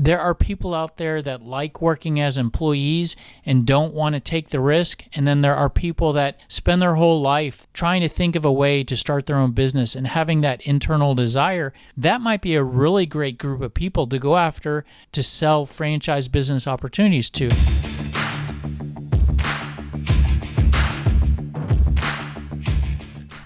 There are people out there that like working as employees and don't want to take the risk. And then there are people that spend their whole life trying to think of a way to start their own business and having that internal desire. That might be a really great group of people to go after to sell franchise business opportunities to.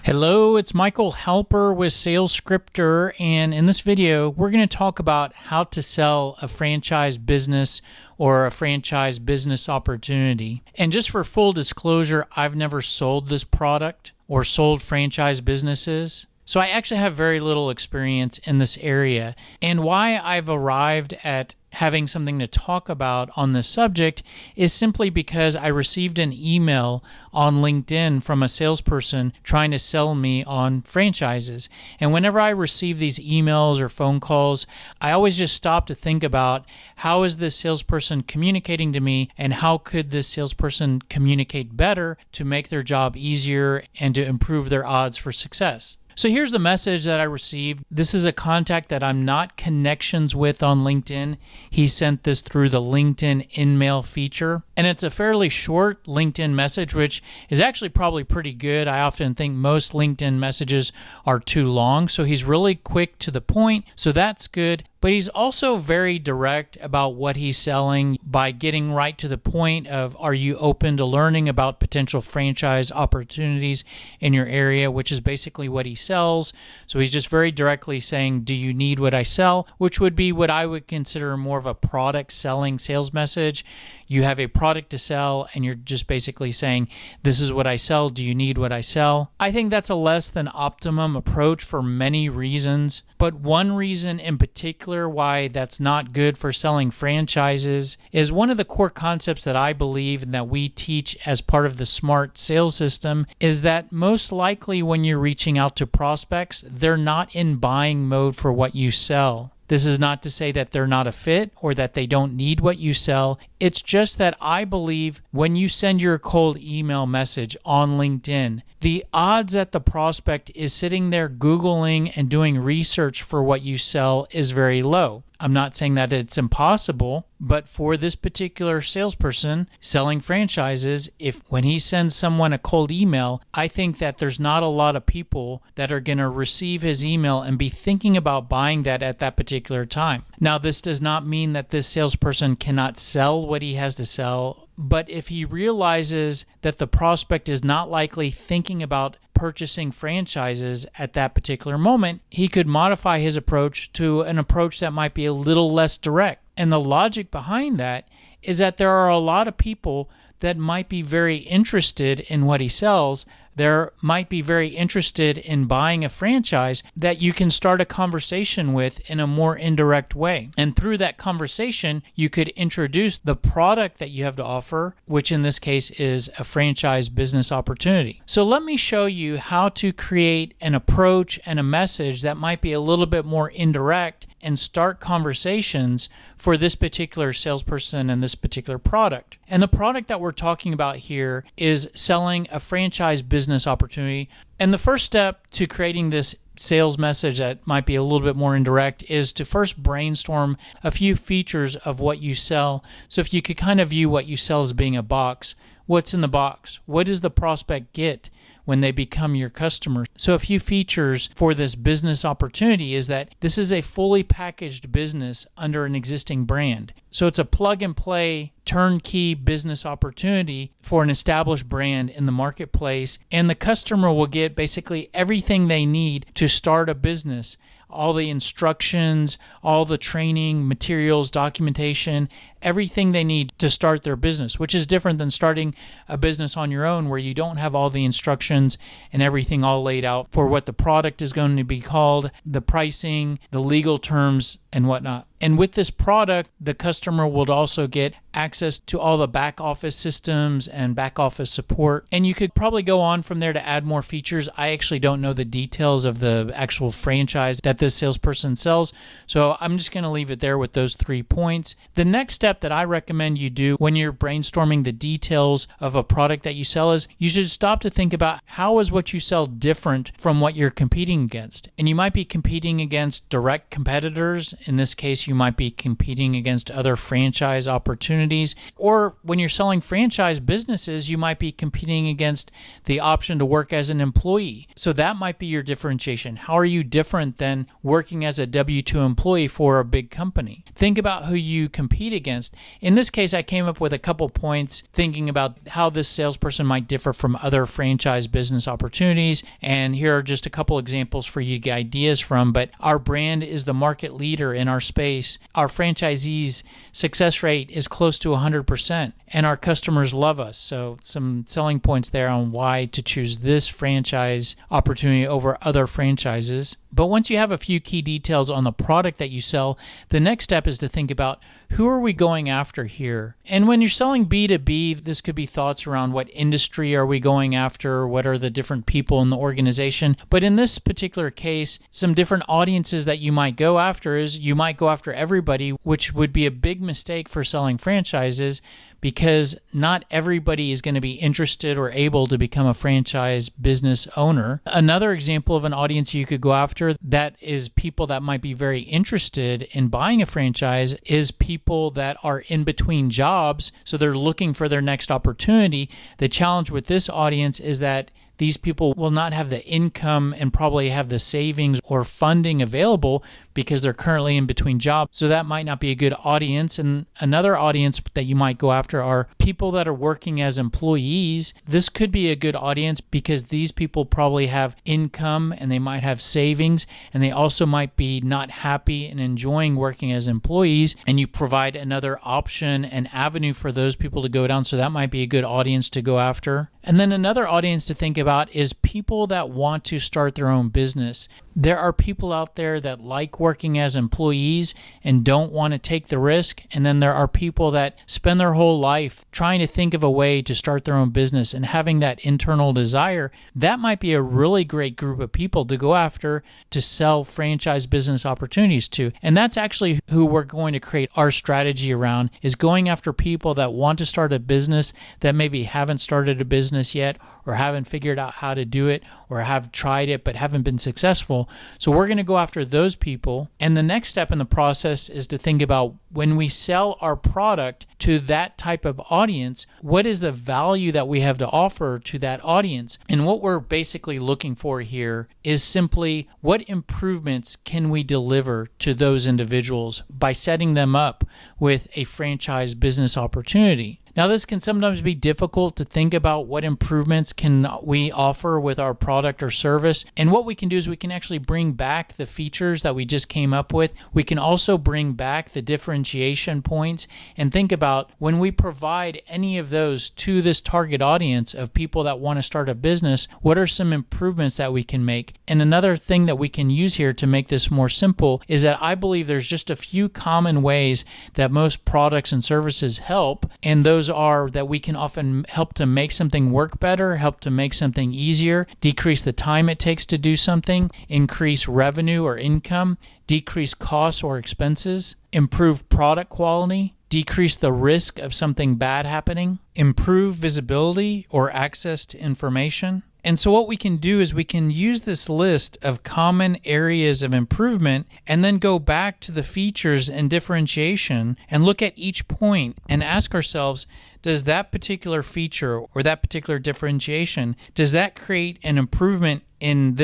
Hello, it's Michael Halper with SalesScripter, and in this video, we're going to talk about how to sell a franchise business or a franchise business opportunity. And just for full disclosure, I've never sold this product or sold franchise businesses. So I actually have very little experience in this area. And why I've arrived at having something to talk about on this subject is simply because I received an email on LinkedIn from a salesperson trying to sell me on franchises. And whenever I receive these emails or phone calls, I always just stop to think about how is this salesperson communicating to me and how could this salesperson communicate better to make their job easier and to improve their odds for success. So here's the message that I received. This is a contact that I'm not connections with on LinkedIn. He sent this through the LinkedIn InMail feature. And it's a fairly short LinkedIn message, which is actually probably pretty good. I often think most LinkedIn messages are too long. So he's really quick to the point. So that's good. But he's also very direct about what he's selling by getting right to the point of, are you open to learning about potential franchise opportunities in your area, which is basically what he sells. So he's just very directly saying, do you need what I sell? Which would be what I would consider more of a product selling sales message. You have a product to sell and you're just basically saying, this is what I sell. Do you need what I sell? I think that's a less than optimum approach for many reasons. But one reason in particular why that's not good for selling franchises is one of the core concepts that I believe and that we teach as part of the SMART sales system is that most likely when you're reaching out to prospects, they're not in buying mode for what you sell. This is not to say that they're not a fit or that they don't need what you sell. It's just that I believe when you send your cold email message on LinkedIn, the odds that the prospect is sitting there Googling and doing research for what you sell is very low. I'm not saying that it's impossible, but for this particular salesperson selling franchises, if when he sends someone a cold email, I think that there's not a lot of people that are going to receive his email and be thinking about buying that at that particular time. Now, this does not mean that this salesperson cannot sell what he has to sell, but if he realizes that the prospect is not likely thinking about purchasing franchises at that particular moment, he could modify his approach to an approach that might be a little less direct. And the logic behind that is that there are a lot of people that might be very interested in what he sells. There might be very interested in buying a franchise that you can start a conversation with in a more indirect way. And through that conversation, you could introduce the product that you have to offer, which in this case is a franchise business opportunity. So let me show you how to create an approach and a message that might be a little bit more indirect and start conversations for this particular salesperson and this particular product. And the product that we're talking about here is selling a franchise business opportunity. And the first step to creating this sales message that might be a little bit more indirect is to first brainstorm a few features of what you sell. So if you could kind of view what you sell as being a box, what's in the box? What does the prospect get when they become your customer? So a few features for this business opportunity is that this is a fully packaged business under an existing brand. So it's a plug and play turnkey business opportunity for an established brand in the marketplace, and the customer will get basically everything they need to start a business. All the instructions, all the training, materials, documentation, everything they need to start their business, which is different than starting a business on your own where you don't have all the instructions and everything all laid out for what the product is going to be called, the pricing, the legal terms, and whatnot. And with this product, the customer will also get access to all the back office systems and back office support. And you could probably go on from there to add more features. I actually don't know the details of the actual franchise that this salesperson sells, so I'm just going to leave it there with those 3 points. The next step that I recommend you do when you're brainstorming the details of a product that you sell is you should stop to think about how is what you sell different from what you're competing against. And you might be competing against direct competitors. In this case, you You might be competing against other franchise opportunities. Or when you're selling franchise businesses, you might be competing against the option to work as an employee. So that might be your differentiation. How are you different than working as a W-2 employee for a big company? Think about who you compete against. In this case, I came up with a couple points thinking about how this salesperson might differ from other franchise business opportunities. And here are just a couple examples for you to get ideas from. But our brand is the market leader in our space. Our franchisees' success rate is close to 100%, and our customers love us. So some selling points there on why to choose this franchise opportunity over other franchises. But once you have a few key details on the product that you sell, the next step is to think about who are we going after here? And when you're selling B2B, this could be thoughts around what industry are we going after? What are the different people in the organization? But in this particular case, some different audiences that you might go after is you might go after everybody, which would be a big mistake for selling franchises, because not everybody is going to be interested or able to become a franchise business owner. Another example of an audience you could go after that is people that might be very interested in buying a franchise is people that are in between jobs, so they're looking for their next opportunity. The challenge with this audience is that these people will not have the income and probably have the savings or funding available because they're currently in between jobs. So that might not be a good audience. And another audience that you might go after are people that are working as employees. This could be a good audience because these people probably have income and they might have savings, and they also might be not happy and enjoying working as employees. And you provide another option and avenue for those people to go down. So that might be a good audience to go after. And then another audience to think about is people that want to start their own business. There are people out there that like working as employees and don't want to take the risk. And then there are people that spend their whole life trying to think of a way to start their own business and having that internal desire. That might be a really great group of people to go after to sell franchise business opportunities to. And that's actually who we're going to create our strategy around, is going after people that want to start a business that maybe haven't started a business yet or haven't figured out how to do it or have tried it but haven't been successful. So we're going to go after those people. And the next step in the process is to think about when we sell our product to that type of audience, what is the value that we have to offer to that audience? And what we're basically looking for here is simply what improvements can we deliver to those individuals by setting them up with a franchise business opportunity. Now, this can sometimes be difficult to think about what improvements can we offer with our product or service. And what we can do is we can actually bring back the features that we just came up with. We can also bring back the differentiation points and think about when we provide any of those to this target audience of people that want to start a business, what are some improvements that we can make? And another thing that we can use here to make this more simple is that I believe there's just a few common ways that most products and services help, and those are that we can often help to make something work better, help to make something easier, decrease the time it takes to do something, increase revenue or income, decrease costs or expenses, improve product quality, decrease the risk of something bad happening, improve visibility or access to information. And so what we can do is we can use this list of common areas of improvement and then go back to the features and differentiation and look at each point and ask ourselves, does that particular feature or that particular differentiation, does that create an improvement in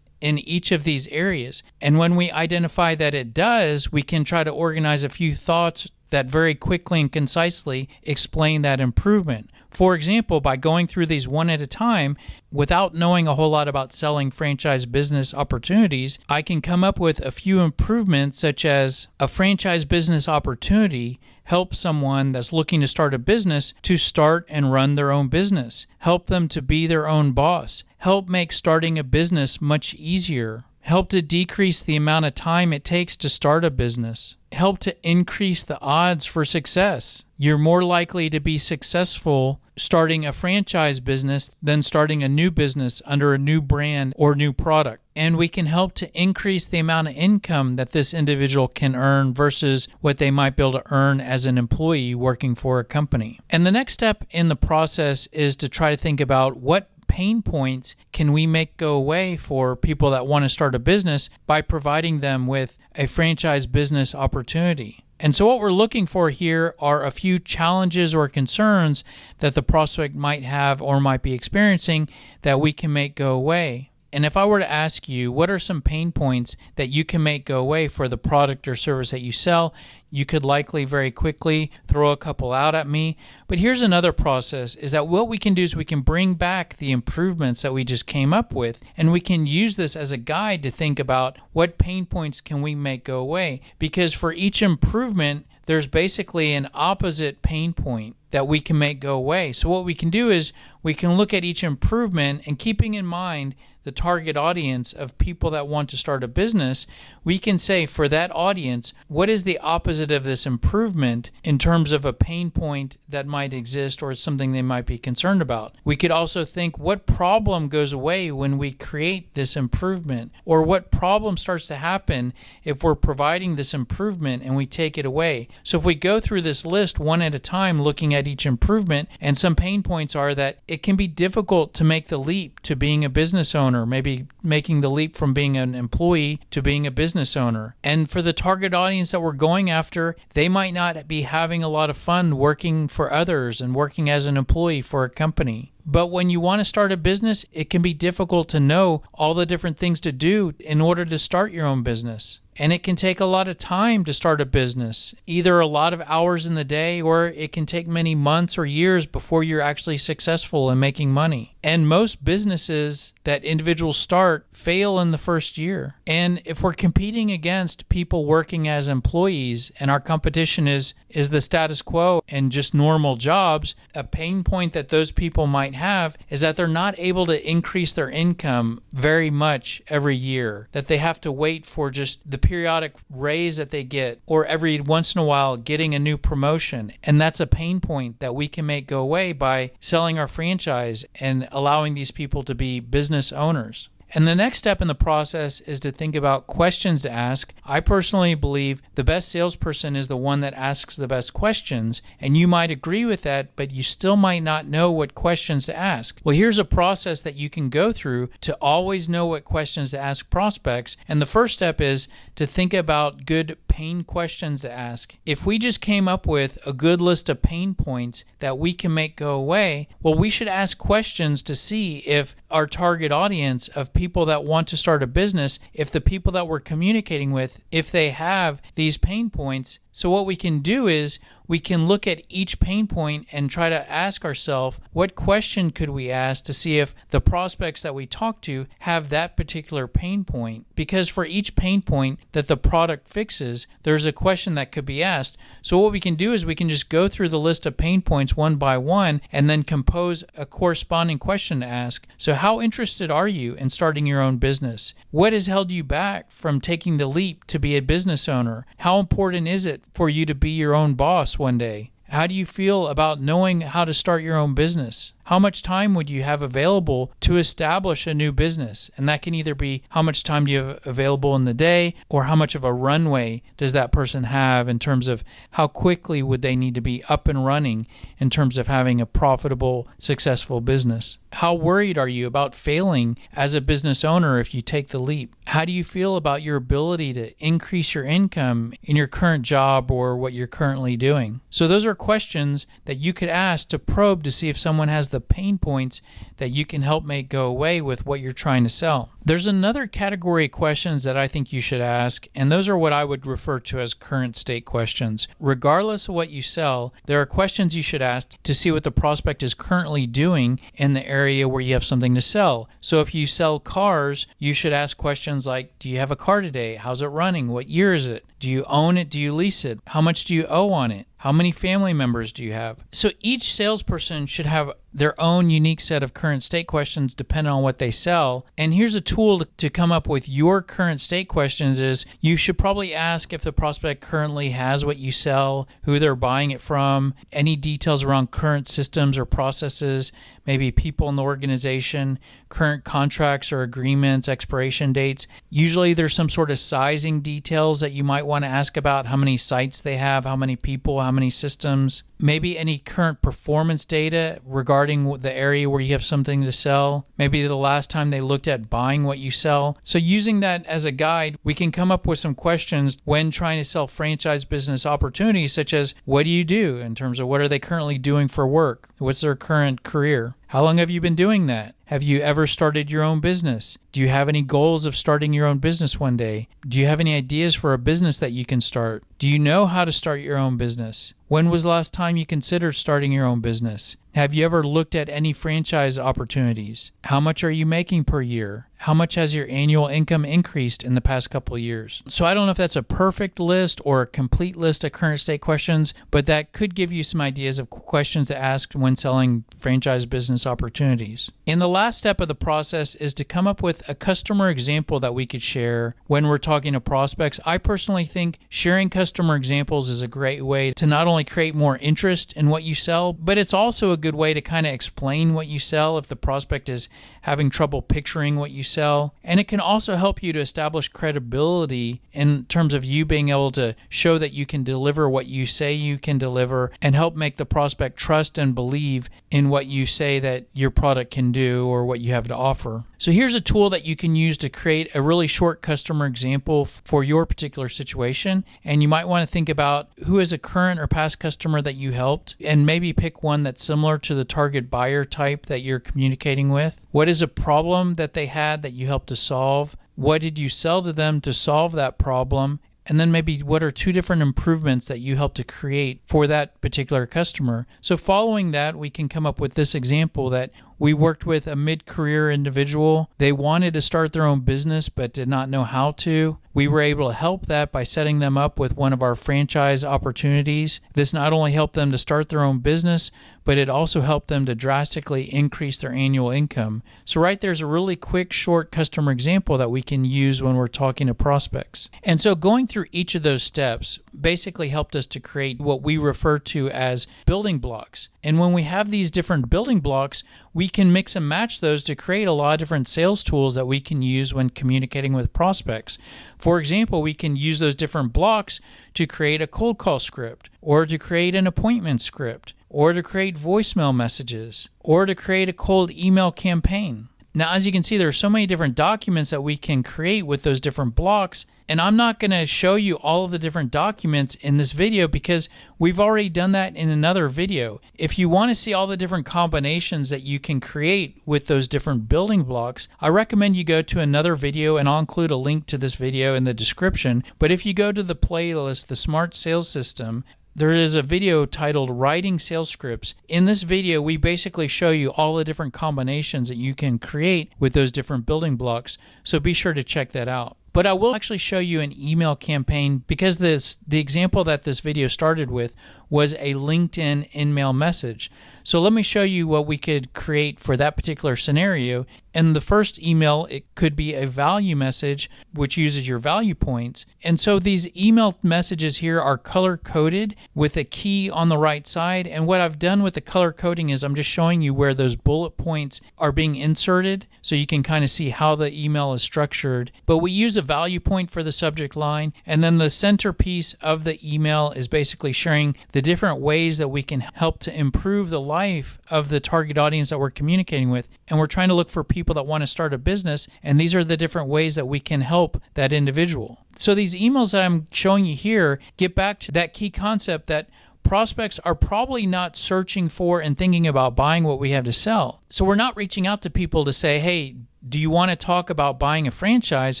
each of these areas? And when we identify that it does, we can try to organize a few thoughts that very quickly and concisely explain that improvement. For example, by going through these one at a time, without knowing a whole lot about selling franchise business opportunities, I can come up with a few improvements, such as a franchise business opportunity help someone that's looking to start a business to start and run their own business, help them to be their own boss, help make starting a business much easier, help to decrease the amount of time it takes to start a business, help to increase the odds for success. You're more likely to be successful starting a franchise business than starting a new business under a new brand or new product. And we can help to increase the amount of income that this individual can earn versus what they might be able to earn as an employee working for a company. And the next step in the process is to try to think about what pain points can we make go away for people that want to start a business by providing them with a franchise business opportunity. And so what we're looking for here are a few challenges or concerns that the prospect might have or might be experiencing that we can make go away. And if I were to ask you, what are some pain points that you can make go away for the product or service that you sell, you could likely very quickly throw a couple out at me. But here's another process, is that what we can do is we can bring back the improvements that we just came up with, and we can use this as a guide to think about what pain points can we make go away. Because for each improvement, there's basically an opposite pain point that we can make go away. So what we can do is we can look at each improvement, and keeping in mind the target audience of people that want to start a business, we can say for that audience, what is the opposite of this improvement in terms of a pain point that might exist or something they might be concerned about. We could also think what problem goes away when we create this improvement, or what problem starts to happen if we're providing this improvement and we take it away. So if we go through this list one at a time, looking at each improvement, and some pain points are that it can be difficult to make the leap to being a business owner, maybe making the leap from being an employee to being a business owner. And for the target audience that we're going after, they might not be having a lot of fun working for others and working as an employee for a company. But when you want to start a business, it can be difficult to know all the different things to do in order to start your own business. And it can take a lot of time to start a business, either a lot of hours in the day, or it can take many months or years before you're actually successful in making money. And most businesses that individuals start fail in the first year. And if we're competing against people working as employees and our competition is the status quo and just normal jobs, a pain point that those people might have is that they're not able to increase their income very much every year, that they have to wait for just the periodic raise that they get, or every once in a while getting a new promotion. And that's a pain point that we can make go away by selling our franchise and allowing these people to be business owners. And the next step in the process is to think about questions to ask. I personally believe the best salesperson is the one that asks the best questions, and you might agree with that, but you still might not know what questions to ask. Well, here's a process that you can go through to always know what questions to ask prospects. And the first step is to think about good pain questions to ask. If we just came up with a good list of pain points that we can make go away, well, we should ask questions to see if our target audience of people that want to start a business, if the people that we're communicating with, if they have these pain points. So what we can do is we can look at each pain point and try to ask ourselves, what question could we ask to see if the prospects that we talk to have that particular pain point? Because for each pain point that the product fixes, there's a question that could be asked. So what we can do is we can just go through the list of pain points one by one and then compose a corresponding question to ask. So how interested are you in starting your own business? What has held you back from taking the leap to be a business owner? How important is it for you to be your own boss one day? How do you feel about knowing how to start your own business? How much time would you have available to establish a new business? And that can either be how much time do you have available in the day, or how much of a runway does that person have in terms of how quickly would they need to be up and running in terms of having a profitable, successful business? How worried are you about failing as a business owner if you take the leap? How do you feel about your ability to increase your income in your current job or what you're currently doing? So those are questions that you could ask to probe to see if someone has the pain points that you can help make go away with what you're trying to sell. There's another category of questions that I think you should ask, and those are what I would refer to as current state questions. Regardless of what you sell, there are questions you should ask to see what the prospect is currently doing in the area where you have something to sell. So if you sell cars, you should ask questions like, do you have a car today? How's it running? What year is it? Do you own it? Do you lease it? How much do you owe on it? How many family members do you have? So each salesperson should have their own unique set of current state questions depending on what they sell. And here's a tool to come up with your current state questions is you should probably ask if the prospect currently has what you sell, who they're buying it from, any details around current systems or processes, maybe people in the organization, current contracts or agreements, expiration dates. Usually there's some sort of sizing details that you might want want to ask about how many sites they have, how many people, how many systems, maybe any current performance data regarding the area where you have something to sell, maybe the last time they looked at buying what you sell. So using that as a guide, we can come up with some questions when trying to sell franchise business opportunities, such as what do you do in terms of what are they currently doing for work? What's their current career? How long have you been doing that? Have you ever started your own business? Do you have any goals of starting your own business one day? Do you have any ideas for a business that you can start? Do you know how to start your own business? When was the last time you considered starting your own business? Have you ever looked at any franchise opportunities? How much are you making per year? How much has your annual income increased in the past couple of years? So I don't know if that's a perfect list or a complete list of current state questions, but that could give you some ideas of questions to ask when selling franchise business opportunities. And the last step of the process is to come up with a customer example that we could share when we're talking to prospects. I personally think sharing customer examples is a great way to not only create more interest in what you sell, but it's also a good way to kind of explain what you sell if the prospect is having trouble picturing what you sell. And it can also help you to establish credibility in terms of you being able to show that you can deliver what you say you can deliver and help make the prospect trust and believe in what you say that your product can do or what you have to offer. So here's a tool that you can use to create a really short customer example for your particular situation. And you might want to think about who is a current or past customer that you helped, and maybe pick one that's similar to the target buyer type that you're communicating with. What is a problem that they had that you helped to solve? What did you sell to them to solve that problem? And then maybe what are 2 different improvements that you help to create for that particular customer? So following that, we can come up with this example that we worked with a mid-career individual. They wanted to start their own business but did not know how to. We were able to help that by setting them up with one of our franchise opportunities. This not only helped them to start their own business, but it also helped them to drastically increase their annual income. So right there's a really quick, short customer example that we can use when we're talking to prospects. And so going through each of those steps basically helped us to create what we refer to as building blocks. And when we have these different building blocks, we can mix and match those to create a lot of different sales tools that we can use when communicating with prospects. For example, we can use those different blocks to create a cold call script, or to create an appointment script, or to create voicemail messages, or to create a cold email campaign. Now, as you can see, there are so many different documents that we can create with those different blocks, and I'm not going to show you all of the different documents in this video because we've already done that in another video. If you want to see all the different combinations that you can create with those different building blocks, I recommend you go to another video, and I'll include a link to this video in the description. But if you go to the playlist, The Smart Sales System, there is a video titled Writing Sales Scripts. In this video, we basically show you all the different combinations that you can create with those different building blocks, so be sure to check that out. But I will actually show you an email campaign because the example that this video started with was a LinkedIn in-mail message. So let me show you what we could create for that particular scenario. In the first email, it could be a value message, which uses your value points. And so these email messages here are color-coded with a key on the right side. And what I've done with the color coding is I'm just showing you where those bullet points are being inserted so you can kind of see how the email is structured. But we use a value point for the subject line, and then the centerpiece of the email is basically sharing the different ways that we can help to improve the life of the target audience that we're communicating with. And we're trying to look for people that want to start a business, and these are the different ways that we can help that individual. So these emails that I'm showing you here get back to that key concept that prospects are probably not searching for and thinking about buying what we have to sell. So we're not reaching out to people to say, hey, do you want to talk about buying a franchise?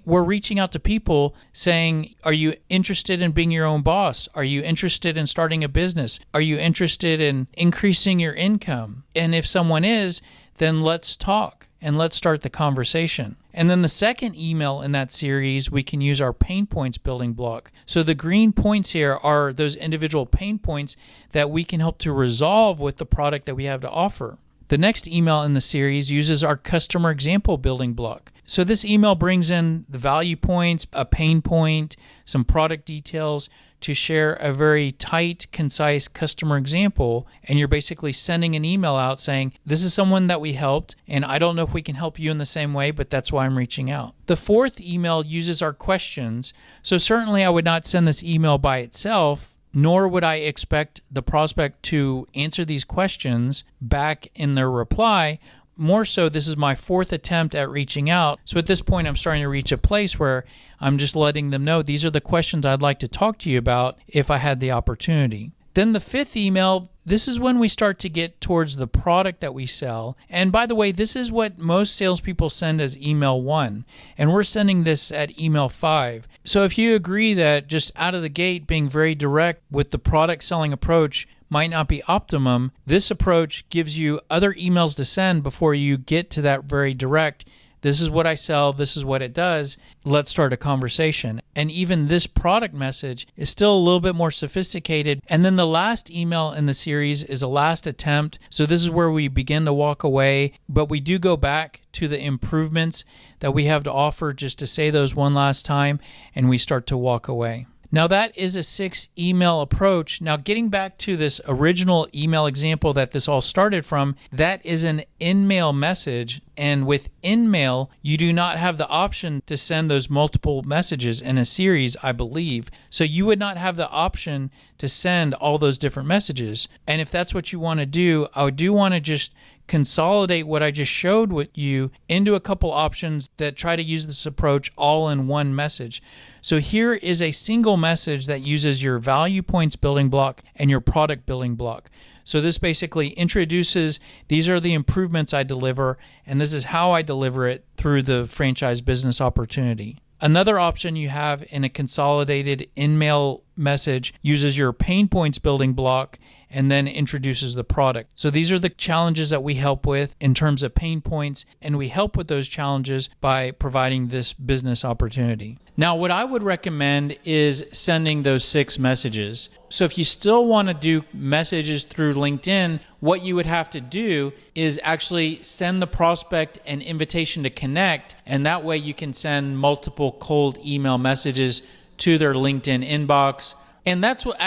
We're reaching out to people saying, are you interested in being your own boss? Are you interested in starting a business? Are you interested in increasing your income? And if someone is, then let's talk and let's start the conversation. And then the second email in that series, we can use our pain points building block. So the green points here are those individual pain points that we can help to resolve with the product that we have to offer. The next email in the series uses our customer example building block. So this email brings in the value points, a pain point, some product details to share a very tight, concise customer example, and you're basically sending an email out saying, this is someone that we helped, and I don't know if we can help you in the same way, but that's why I'm reaching out. The fourth email uses our questions, so certainly I would not send this email by itself, nor would I expect the prospect to answer these questions back in their reply. More so, this is my fourth attempt at reaching out. So at this point, I'm starting to reach a place where I'm just letting them know these are the questions I'd like to talk to you about if I had the opportunity. Then the fifth email, this is when we start to get towards the product that we sell. And by the way, this is what most salespeople send as email 1. And we're sending this at email 5. So if you agree that just out of the gate being very direct with the product selling approach might not be optimum, this approach gives you other emails to send before you get to that very direct, this is what I sell, this is what it does, let's start a conversation. And even this product message is still a little bit more sophisticated. And then the last email in the series is a last attempt. So this is where we begin to walk away, but we do go back to the improvements that we have to offer just to say those one last time, and we start to walk away. Now that is a 6 email approach. Now getting back to this original email example that this all started from, that is an InMail message. And with InMail, you do not have the option to send those multiple messages in a series, I believe. So you would not have the option to send all those different messages. And if that's what you want to do, I do want to just consolidate what I just showed with you into a couple options that try to use this approach all in one message. So here is a single message that uses your value points building block and your product building block. So this basically introduces, these are the improvements I deliver, and this is how I deliver it through the franchise business opportunity. Another option you have in a consolidated InMail message uses your pain points building block and then introduces the product. So these are the challenges that we help with in terms of pain points, and we help with those challenges by providing this business opportunity. Now, what I would recommend is sending those 6 messages. So if you still want to do messages through LinkedIn, what you would have to do is actually send the prospect an invitation to connect, and that way you can send multiple cold email messages to their LinkedIn inbox. And that's what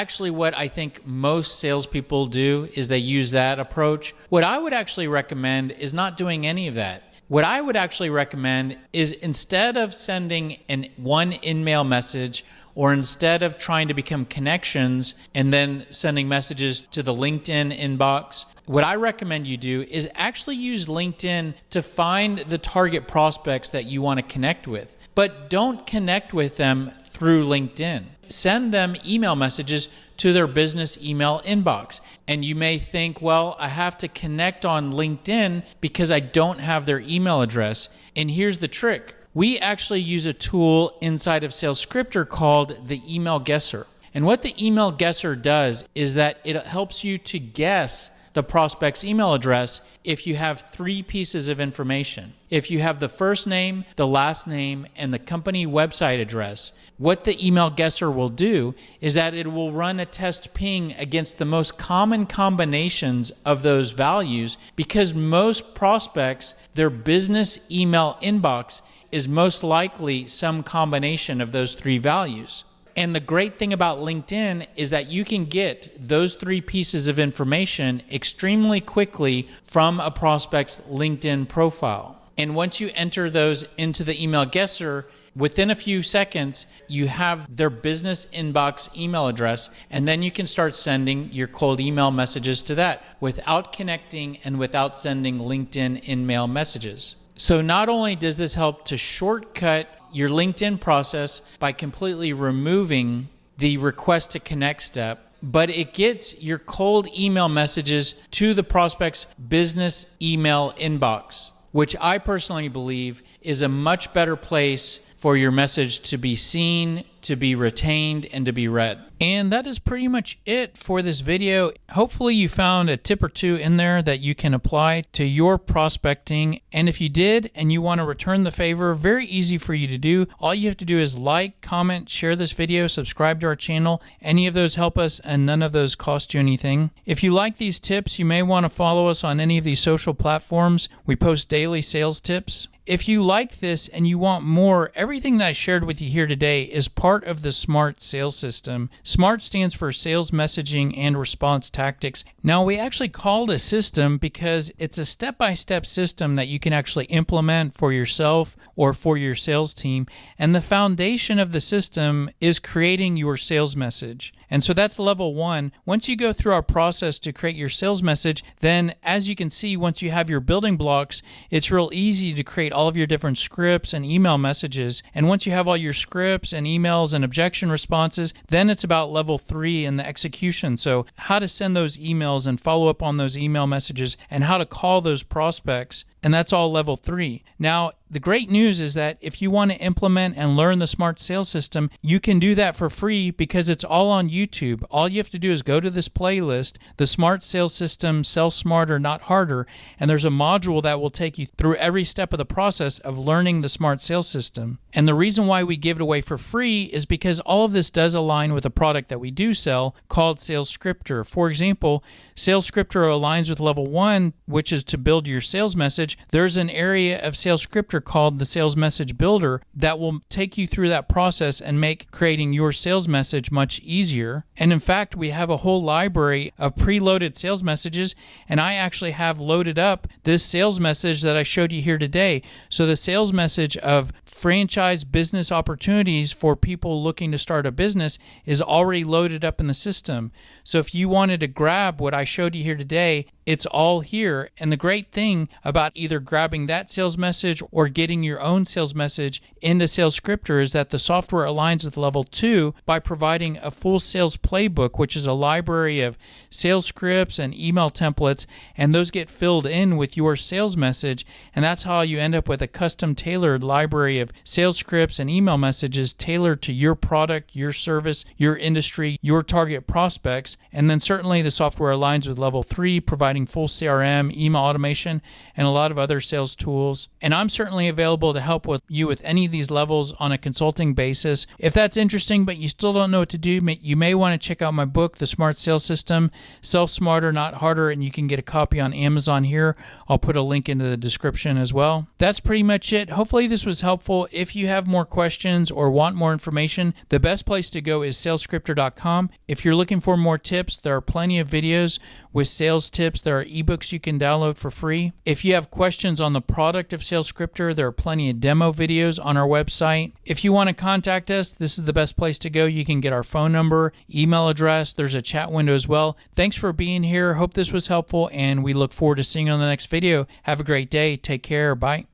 I think most salespeople do, is they use that approach. What I would actually recommend is not doing any of that. What I would actually recommend is, instead of sending one InMail message, or instead of trying to become connections and then sending messages to the LinkedIn inbox, what I recommend you do is actually use LinkedIn to find the target prospects that you want to connect with. But don't connect with them through LinkedIn. Send them email messages to their business email inbox. And you may think, well, I have to connect on LinkedIn because I don't have their email address. And here's the trick. We actually use a tool inside of SalesScripter called the Email Guesser. And what the Email Guesser does is that it helps you to guess the prospect's email address if you have 3 pieces of information. If you have the first name, the last name, and the company website address, what the Email Guesser will do is that it will run a test ping against the most common combinations of those values, because most prospects, their business email inbox is most likely some combination of those 3 values. And the great thing about LinkedIn is that you can get those 3 pieces of information extremely quickly from a prospect's LinkedIn profile. And once you enter those into the Email Guesser, within a few seconds, you have their business inbox email address, and then you can start sending your cold email messages to that without connecting and without sending LinkedIn InMail messages. So not only does this help to shortcut your LinkedIn process by completely removing the request to connect step, but it gets your cold email messages to the prospect's business email inbox, which I personally believe is a much better place for your message to be seen, to be retained, and to be read. And that is pretty much it for this video. Hopefully you found a tip or two in there that you can apply to your prospecting. And if you did and you want to return the favor, very easy for you to do. All you have to do is like, comment, share this video, subscribe to our channel. Any of those help us, and none of those cost you anything. If you like these tips, you may want to follow us on any of these social platforms. We post daily sales tips. if you like this and you want more, everything that I shared with you here today is part of the SMART sales system. SMART stands for Sales Messaging and Response Tactics. Now, we actually call it a system because it's a step-by-step system that you can actually implement for yourself or for your sales team. And the foundation of the system is creating your sales message. And so that's level 1. Once you go through our process to create your sales message, then as you can see, once you have your building blocks, it's real easy to create all of your different scripts and email messages. And once you have all your scripts and emails and objection responses, then it's about level 3 in the execution. So how to send those emails and follow up on those email messages and how to call those prospects. And that's all level 3. Now, the great news is that if you want to implement and learn the SMART sales system, you can do that for free because it's all on YouTube. All you have to do is go to this playlist, the SMART sales system, Sell Smarter, Not Harder, and there's a module that will take you through every step of the process of learning the SMART sales system. And the reason why we give it away for free is because all of this does align with a product that we do sell called Sales Scripter. For example, Sales Scripter aligns with level 1, which is to build your sales message. There's an area of Sales Scripter called the Sales Message Builder that will take you through that process and make creating your sales message much easier. And in fact, we have a whole library of preloaded sales messages, and I actually have loaded up this sales message that I showed you here today. So the sales message of franchise business opportunities for people looking to start a business is already loaded up in the system. So if you wanted to grab what I showed you here today, it's all here. And the great thing about either grabbing that sales message or getting your own sales message into Sales Scripter is that the software aligns with level 2 by providing a full sales playbook, which is a library of sales scripts and email templates, and those get filled in with your sales message. And that's how you end up with a custom tailored library of sales scripts and email messages tailored to your product, your service, your industry, your target prospects. And then certainly the software aligns with level 3, providing full CRM, email automation, and a lot of other sales tools. And I'm certainly available to help with you with any of these levels on a consulting basis. If that's interesting, but you still don't know what to do, you may want to check out my book, The SMART Sales System, Sell Smarter, Not Harder, and you can get a copy on Amazon here. I'll put a link into the description as well. That's pretty much it. Hopefully this was helpful. If you have more questions or want more information, the best place to go is salesscripter.com. If you're looking for more tips, there are plenty of videos with sales tips. There are ebooks you can download for free. If you have questions on the product of Sales Scripter, there are plenty of demo videos on our website. If you want to contact us, this is the best place to go. You can get our phone number, email address. There's a chat window as well. Thanks for being here. Hope this was helpful, and we look forward to seeing you on the next video. Have a great day. Take care. Bye.